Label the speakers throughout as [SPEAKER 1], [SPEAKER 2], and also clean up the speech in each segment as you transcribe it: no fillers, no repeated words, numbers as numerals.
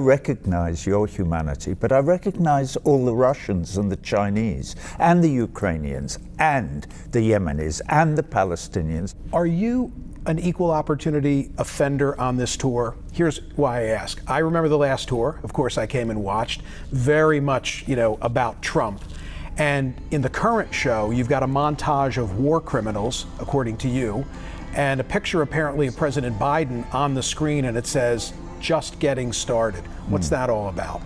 [SPEAKER 1] recognize your humanity, but I recognize all the Russians and the Chinese and the Ukrainians and the Yemenis and the Palestinians.
[SPEAKER 2] Are you an equal opportunity offender on this tour? Here's why I ask. I remember the last tour. Of course, I came and watched. Very much, about Trump. And in the current show, you've got a montage of war criminals, according to you, and a picture apparently of President Biden on the screen, and it says, "Just getting started." What's that all about?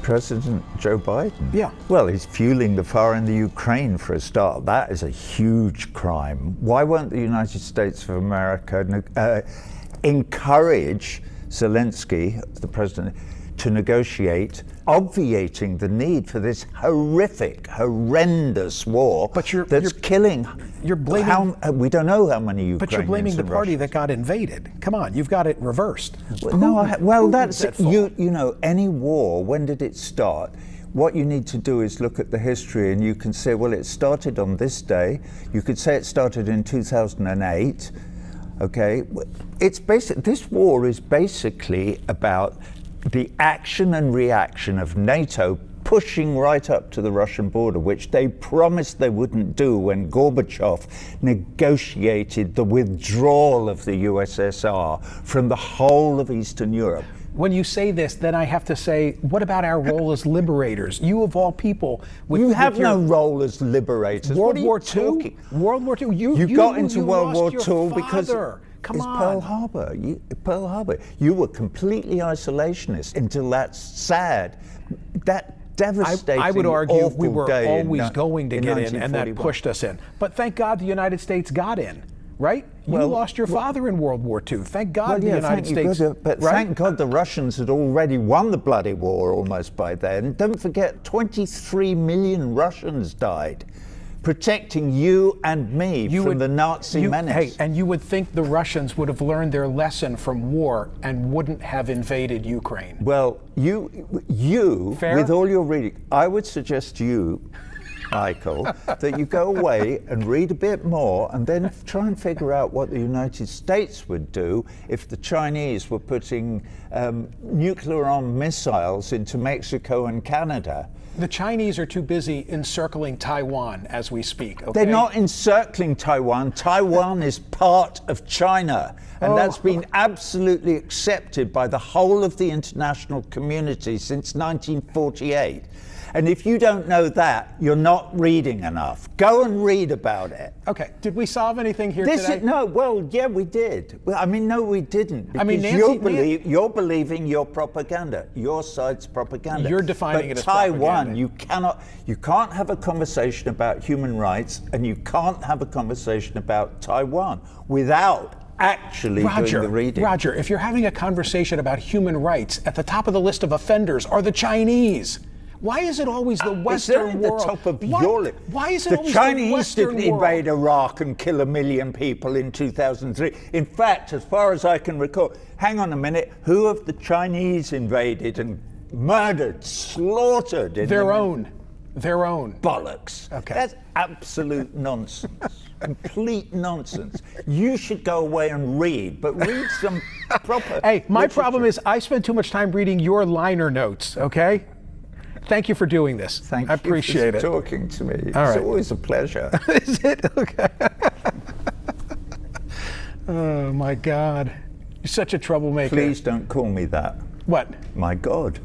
[SPEAKER 1] President Joe Biden?
[SPEAKER 2] Yeah.
[SPEAKER 1] Well, he's fueling the fire in the Ukraine for a start. That is a huge crime. Why won't the United States of America encourage Zelensky, the president, to negotiate, obviating the need for this horrendous war that's killing.
[SPEAKER 2] You're blaming.
[SPEAKER 1] We don't know how many Ukrainians.
[SPEAKER 2] But you're blaming the party that got invaded. Come on, you've got it reversed.
[SPEAKER 1] That's any war. When did it start? What you need to do is look at the history, and you can say, well, it started on this day. You could say it started in 2008. Okay, this war is basically about the action and reaction of NATO pushing right up to the Russian border, which they promised they wouldn't do when Gorbachev negotiated the withdrawal of the USSR from the whole of Eastern Europe.
[SPEAKER 2] When you say this, then I have to say, what about our role as liberators? You of all people.
[SPEAKER 1] You have no role as liberators.
[SPEAKER 2] World War II? World War II? You
[SPEAKER 1] got into World War II because
[SPEAKER 2] Come on.
[SPEAKER 1] Pearl Harbor. Pearl Harbor. You were completely isolationist until that sad, that devastating,
[SPEAKER 2] I would argue we were
[SPEAKER 1] day
[SPEAKER 2] always going to get in, and that pushed us in. But thank God the United States got in, right? You lost your father in World War II. Thank God the United States.
[SPEAKER 1] But thank God the Russians had already won the bloody war almost by then. Don't forget, 23 million Russians died, protecting you and me from the Nazi menace.
[SPEAKER 2] Hey, and you would think the Russians would have learned their lesson from war and wouldn't have invaded Ukraine.
[SPEAKER 1] Well, you with all your reading, I would suggest to you, Michael, that you go away and read a bit more and then try and figure out what the United States would do if the Chinese were putting nuclear-armed missiles into Mexico and Canada.
[SPEAKER 2] The Chinese are too busy encircling Taiwan as we speak. Okay?
[SPEAKER 1] They're not encircling Taiwan. Taiwan is part of China. And that's been absolutely accepted by the whole of the international community since 1948. And if you don't know that, you're not reading enough. Go and read about it.
[SPEAKER 2] Okay. Did we solve anything here today?
[SPEAKER 1] Yeah, we did. Well, no, we didn't.
[SPEAKER 2] Because
[SPEAKER 1] you're believing your propaganda, your side's propaganda.
[SPEAKER 2] You're defining it as
[SPEAKER 1] Taiwan,
[SPEAKER 2] propaganda.
[SPEAKER 1] you can't have a conversation about human rights, and you can't have a conversation about Taiwan without actually doing the reading.
[SPEAKER 2] Roger, if you're having a conversation about human rights, at the top of the list of offenders are the Chinese. Why is it always the Western world?
[SPEAKER 1] At the top of your list.
[SPEAKER 2] Why is it always
[SPEAKER 1] the Chinese
[SPEAKER 2] the Western
[SPEAKER 1] didn't invade Iraq and kill 1 million people in 2003. In fact, as far as I can recall, hang on a minute, who have the Chinese invaded and murdered, slaughtered?
[SPEAKER 2] Their own.
[SPEAKER 1] Bollocks.
[SPEAKER 2] Okay.
[SPEAKER 1] That's absolute nonsense. Complete nonsense. You should go away and read, but read some proper
[SPEAKER 2] my problem is I spend too much time reading your liner notes, okay? Thank you for doing this.
[SPEAKER 1] Thank
[SPEAKER 2] I appreciate
[SPEAKER 1] you for talking to me.
[SPEAKER 2] All right.
[SPEAKER 1] It's always a pleasure.
[SPEAKER 2] Is it? Okay. Oh, my God. You're such a troublemaker.
[SPEAKER 1] Please don't call me that.
[SPEAKER 2] What?
[SPEAKER 1] My God.